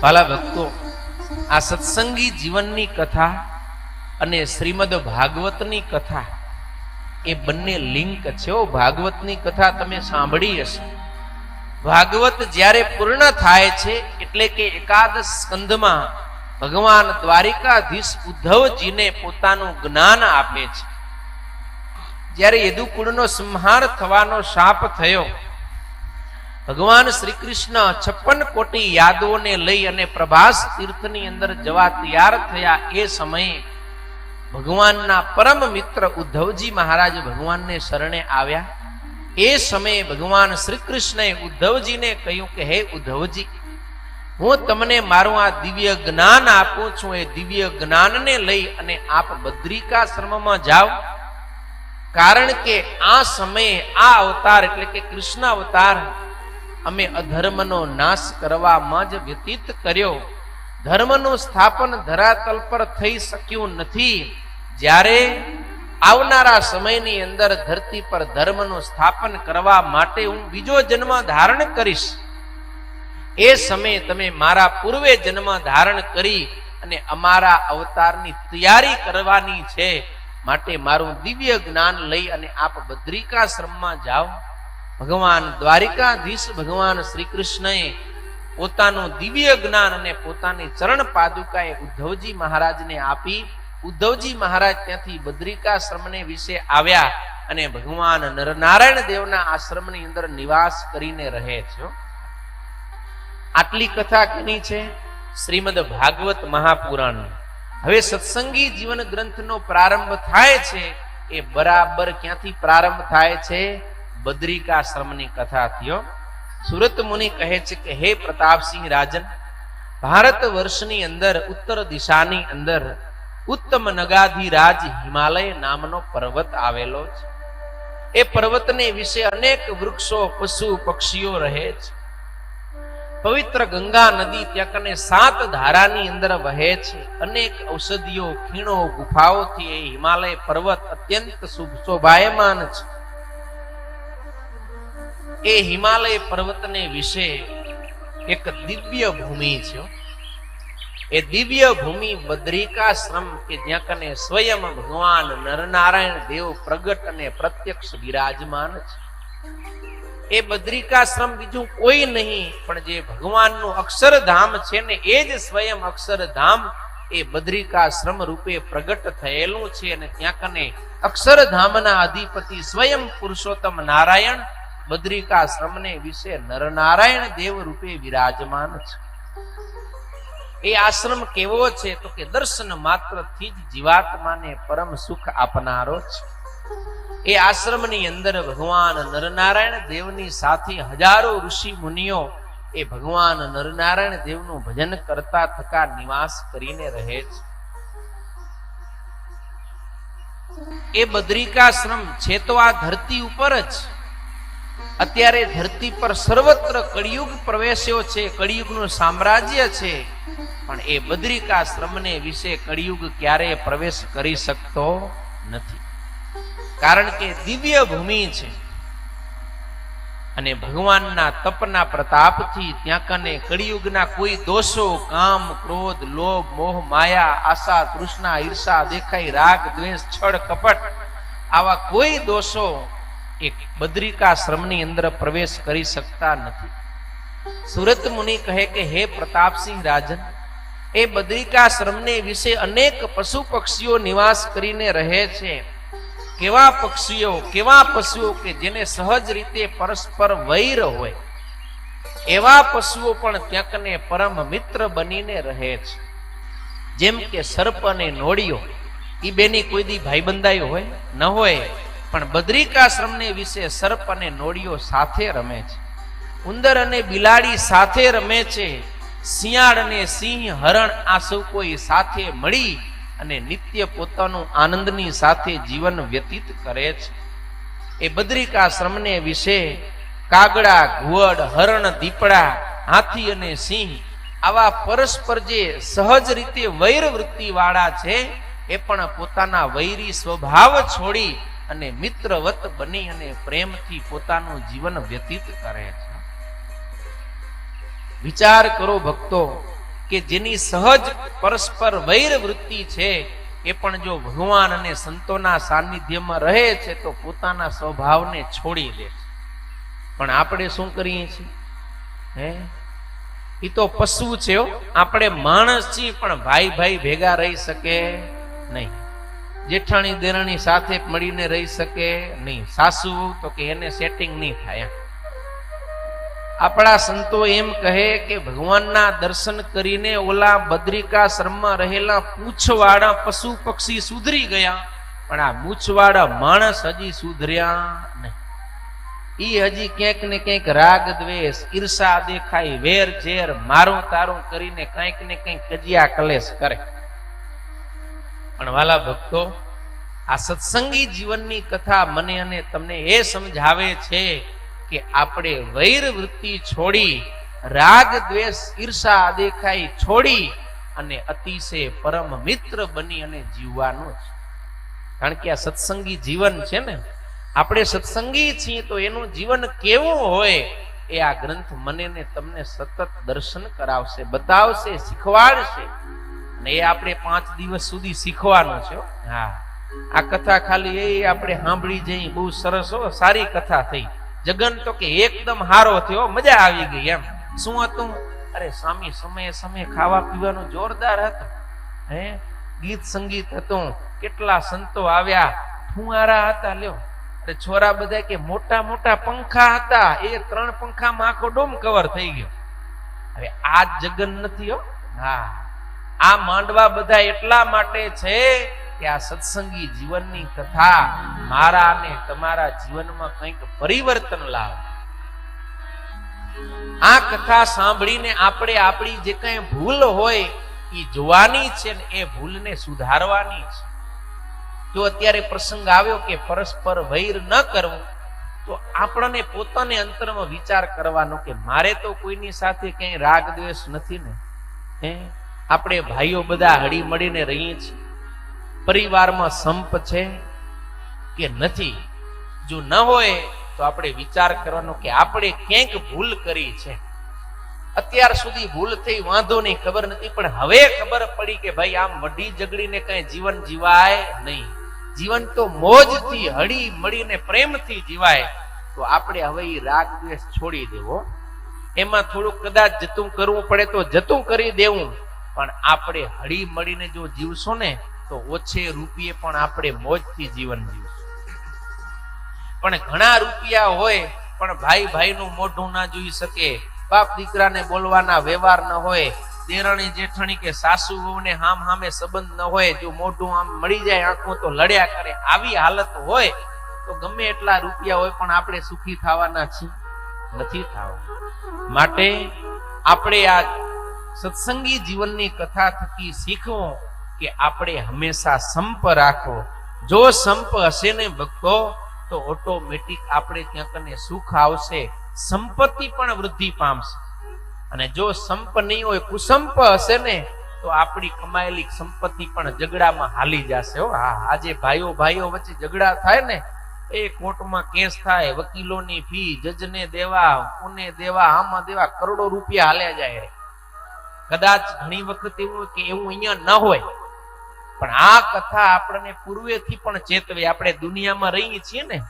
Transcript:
વાલા ભક્તો, આ સત્સંગી જીવનની કથા અને શ્રીમદ ભાગવતની કથા એ બંને લિંક છે. ભાગવતની કથા તમે સાંભળી હશે. ભાગવત જ્યારે પૂર્ણ થાય છે એટલે કે એકાદશ સ્કંધમાં ભગવાન દ્વારિકાધીશ ઉદ્ધવજીને પોતાનું જ્ઞાન આપે છે. જ્યારે યદુકુળનો સંહાર થવાનો શાપ થયો, ભગવાન શ્રી કૃષ્ણ 56 કોટી યાદવોને લઈ અને પ્રભાસ તીર્થની અંદર જવા તૈયાર થયા. એ સમયે ભગવાનના પરમ મિત્ર ઉદ્ધવજી મહારાજ ભગવાનને શરણે આવ્યા. એ સમયે ભગવાન શ્રી કૃષ્ણએ ઉદ્ધવજીને કહ્યું કે હે ઉદ્ધવજી, હું તમને મારું આ દિવ્ય જ્ઞાન આપું છું. એ દિવ્ય જ્ઞાનને લઈ અને આપ બદ્રિકાશ્રમમાં જાઓ. કારણ કે આ સમયે આ અવતાર એટલે કે કૃષ્ણ અવતાર અમે અધર્મનો નાશ કરવામાં જ વ્યતીત કર્યો. ધર્મનું સ્થાપન ધરાતલ પર થઈ શક્યું નથી. જ્યારે આવનારા સમયની અંદર ધરતી પર ધર્મનું સ્થાપન કરવા માટે હું બીજો જન્મ ધારણ કરીશ. એ સમયે તમે મારા પૂર્વે જન્મ ધારણ કરી અને અમારા અવતારની તૈયારી કરવાની છે. માટે મારું દિવ્ય જ્ઞાન લઈ અને આપ બદ્રિકાશ્રમમાં જાઓ. ભગવાન દ્વારિકાધીશ ભગવાન શ્રી કૃષ્ણએ પોતાનું દિવ્ય જ્ઞાન અને પોતાની ચરણ પાદુકાએ ઉદ્ધવજી મહારાજને આપી. ઉદ્ધવજી મહારાજ ત્યાંથી બદ્રિકાશ્રમને વિશે આવ્યા અને ભગવાન નરનારાયણ દેવના આશ્રમની અંદર નિવાસ કરીને રહે છે. આટલી કથા કેની છે? શ્રીમદ ભાગવત મહાપુરાણ. હવે સત્સંગી જીવન ગ્રંથનો પ્રારંભ થાય છે એ બરાબર ક્યાંથી પ્રારંભ થાય છે? બદ્રિકાશ્રમની કથાથી. સુરત મુનિ કહે છે કે હે પ્રતાપસિંહ રાજન, ભારત વર્ષની અંદર ઉત્તર દિશાની અંદર ઉત્તમ નગાધિરાજ હિમાલય નામનો પર્વત આવેલો છે. એ પર્વતને વિશે અનેક વૃક્ષો, પશુ પક્ષીઓ રહે છે. પવિત્ર ગંગા નદી ત્યાં કને 7 ધારાની અંદર વહે છે. અનેક ઔષધિઓ, ખીણો, ગુફાઓથી એ હિમાલય પર્વત અત્યંત શોભાયમાન છે. એ હિમાલય પર્વતને વિશે એક દિવ્ય ભૂમિ છે. એ દિવ્ય ભૂમિ બદ્રિકાશ્રમ કે જ્યાં કને સ્વયં ભગવાન નરનારાયણ દેવ પ્રગટ અને પ્રત્યક્ષ બિરાજમાન છે. એ બદ્રિકાશ્રમ બીજું કોઈ નહીં પણ જે ભગવાનનું અક્ષરધામ છે ને એ જ સ્વયં અક્ષરધામ એ બદ્રિકાશ્રમ રૂપે પ્રગટ થયેલું છે. અને ત્યાં કને અક્ષરધામના અધિપતિ સ્વયં પુરુષોત્તમ નારાયણ બદ્રિકાશ્રમને વિશે નરનારાયણ દેવ રૂપે વિરાજમાન છે. એ આશ્રમ કેવો છે? તો કે દર્શન માત્રથી જ જીવાત્માને પરમ સુખ આપનારો છે. એ આશ્રમની અંદર ભગવાન નરનારાયણ દેવની સાથે હજારો ઋષિ મુનિઓ એ ભગવાન નરનારાયણ દેવનું ભજન કરતા થકા નિવાસ કરીને રહે છે. એ બદ્રિકાશ્રમ છે તો આ ધરતી ઉપર જ. અત્યારે ધરતી પર સર્વત્ર કળિયુગ પ્રવેશ્યો છે, કળિયુગનું સામ્રાજ્ય છે. પણ એ બદ્રિકાશ્રમને વિશે કળિયુગ ક્યારેય પ્રવેશ કરી શકતો નથી. કારણ કે દિવ્ય ભૂમિ છે અને ભગવાનના તપના પ્રતાપથી ત્યાં કને કળિયુગના કોઈ દોષો, કામ, ક્રોધ, લોભ, મોહ, માયા, આશા, તૃષ્ણા, ઈર્ષા, દેખાઈ, રાગ, દ્વેષ, છળ, કપટ આવા કોઈ દોષો એક બદ્રિકાશ્રમની અંદર પ્રવેશ કરી શકતા નથી. સુરત મુનિ કહે કે હે પ્રતાપસિંહ રાજન, એ બદ્રિકાશ્રમને વિશે અનેક પશુ પક્ષીઓ નિવાસ કરીને રહે છે. કેવા પક્ષીઓ, કેવા પશુઓ કે જેને સહજ રીતે પરસ્પર વૈર હોય એવા પશુઓ પણ ત્યાં કને પરમ મિત્ર બનીને રહે છે. જેમ કે સર્પ અને નોળીઓ, એ બેની કોઈ દી ભાઈબંધાઈ હોય ન હોય, પણ બદ્રિકાશ્રમને વિશે સર્પ અને નોળીઓ સાથે રમે છે. ઉંદર અને બિલાડી સાથે રમે છે. શિયાળ અને સિંહ, હરણ આ સૌ કોઈ સાથે મળી અને નિત્ય પોતાનું આનંદની સાથે જીવન વ્યતીત કરે છે. એ બદ્રિકાશ્રમને વિશે કાગડા, ઘુવડ, હરણ, દીપડા, હાથી અને સિંહ આવા પરસ્પર જે સહજ રીતે વૈર વૃત્તિ વાળા છે એ પણ પોતાના વૈરી સ્વભાવ છોડી અને મિત્રવત બની અને પ્રેમથી પોતાનું જીવન વ્યતીત કરે છે. વિચાર કરો ભક્તો, કે જેની સહજ પરસ્પર વૈર વૃત્તિ છે એ પણ જો ભગવાન અને સંતોના સાનિધ્યમાં રહે છે તો પોતાના સ્વભાવને છોડી દે છે. પણ આપણે શું કરીએ છીએ? એ તો પશુ છે. આપણે માણસ છીએ, પણ ભાઈ ભાઈ ભેગા રહી શકે નહીં. જેઠાણી દેરાણી સાથે મળીને રહી શકે નહીં. સાસુ તો કે એને સેટિંગ નહીં થાય. આપણા સંતો એમ કહે કે ભગવાનના દર્શન કરીને ઓલા બદ્રિકાશ્રમમાં રહેલા પૂંછવાળા પશુ પક્ષી સુધરી ગયા, પણ આ મૂછવાળા માણસ હજી સુધર્યા નહીં. ઈ હજી ક્યાંક ને ક્યાંક રાગ દ્વેષ, ઈર્ષા દેખાય, વેર ઝેર, મારું તારું કરીને કંઈક ને કંઈક કજિયા કલેશ કરે. પણ વાલા ભક્તો, આ સત્સંગી જીવનની કથા મને અને તમને એ સમજાવે છે કે આપણે વૈર વૃત્તિ છોડી, રાગ દ્વેષ, ઈર્ષા દેખાય છોડી અને અતિશય પરમ મિત્ર બની અને જીવવાનું છે. કારણ કે આ સત્સંગી જીવન છે ને, આપણે સત્સંગી છીએ તો એનું જીવન કેવું હોય એ આ ગ્રંથ મને ને તમને સતત દર્શન કરાવશે, બતાવશે, શીખવાડશે. અને એ આપણે 5 દિવસ સુધી શીખવાનું છે. હા, આ કથા ખાલી એ આપણે સાંભળી જઈ, બહુ સરસ હો, સારી કથા થઈ. જગન તો કે એકદમ હારો થયો, મજા આવી ગઈ. એમ શું હતું? અરે સ્વામી સમયે સમયે ખાવા પીવાનું જોરદાર હતું. ગીત સંગીત હતું, કેટલા સંતો આવ્યા, ફુવારા હતા. લ્યો, અરે છોરા બધા કે મોટા મોટા પંખા હતા, એ 3 પંખામાં આખો ડોમ કવર થઈ ગયો. હવે આ જગન નથી હો. હા, આ માંડવા બધા એટલા માટે છે કે આ સત્સંગી જીવનની કથા મારા અને તમારા જીવનમાં કંઈક પરિવર્તન લાવે. આ કથા સાંભળીને આપણે આપણી જે કંઈ ભૂલ હોય એ જોવાની છે ને એ ભૂલને સુધારવાની છે. જો અત્યારે પ્રસંગ આવ્યો કે પરસ્પર વૈર ન કરવું, તો આપણને પોતાને અંતરમાં વિચાર કરવાનો કે મારે તો કોઈની સાથે કંઈ રાગ દ્વેષ નથી ને. આપણે ભાઈઓ બધા હળી મળીને રહીએ છીએ. પરિવારમાં સંપ છે કે નથી? જો ન હોય તો આપણે વિચાર કરવાનો કે આપણે ક્યાંક ભૂલ કરી છે. અત્યાર સુધી ભૂલ થઈ, વાંધો નહીં, ખબર નથી, પણ હવે ખબર પડી કે ભાઈ આમ વઢી ઝઘડીને કઈ જીવન જીવાય નહીં. જીવન તો મોજથી, હળી મળીને પ્રેમથી જીવાય. તો આપણે હવે એ રાગ દ્વેષ છોડી દેવો. એમાં થોડું કદાચ જતું કરવું પડે તો જતું કરી દેવું, પણ આપણે હળી મળીને જો જીવશો ને તો ઓછે રૂપિયે પણ આપણે મોજથી જીવન જીવશું. પણ ઘણા રૂપિયા હોય પણ ભાઈ ભાઈનું મોઢું ના જોઈ શકે, બાપ દીકરાને બોલવાના વ્યવહાર ન હોય, દેરાણી જેઠાણી કે સાસુ વહુને હામ હામે સંબંધ ન હોય, જો મોઢું આમ મળી જાય આંખો તો લડ્યા કરે, આવી હાલત હોય તો ગમે એટલા રૂપિયા હોય પણ આપણે સુખી થવાના છીએ? નથી થવા. માટે આપણે આ સત્સંગી જીવનની કથા થકી શીખવું કે આપણે હંમેશા સંપ રાખો. જો સંપ હશે ને ભક્તો તો ઓટોમેટિક આપણે ત્યાં કને સુખ આવશે, સંપત્તિ પણ વૃદ્ધિ પામશે. અને જો સંપ નહીં હોય, કુસંપ હશે ને તો આપણી કમાયેલી સંપત્તિ પણ ઝઘડામાં હાલી જશે. હા, આજે ભાઈઓ ભાઈઓ વચ્ચે ઝઘડા થાય ને, એ કોર્ટમાં કેસ થાય, વકીલોની ફી, જજને દેવા, કોને દેવા, આમાં દેવા, કરોડો રૂપિયા હાલ્યા જાય. કદાચ ઘણી વખત એવું કે એવું અહીંયા ન હોય, પણ આ કથા આપણને પૂર્વેથી પણ ચેતવે. આપણે દુનિયામાં રહીએ છીએ ને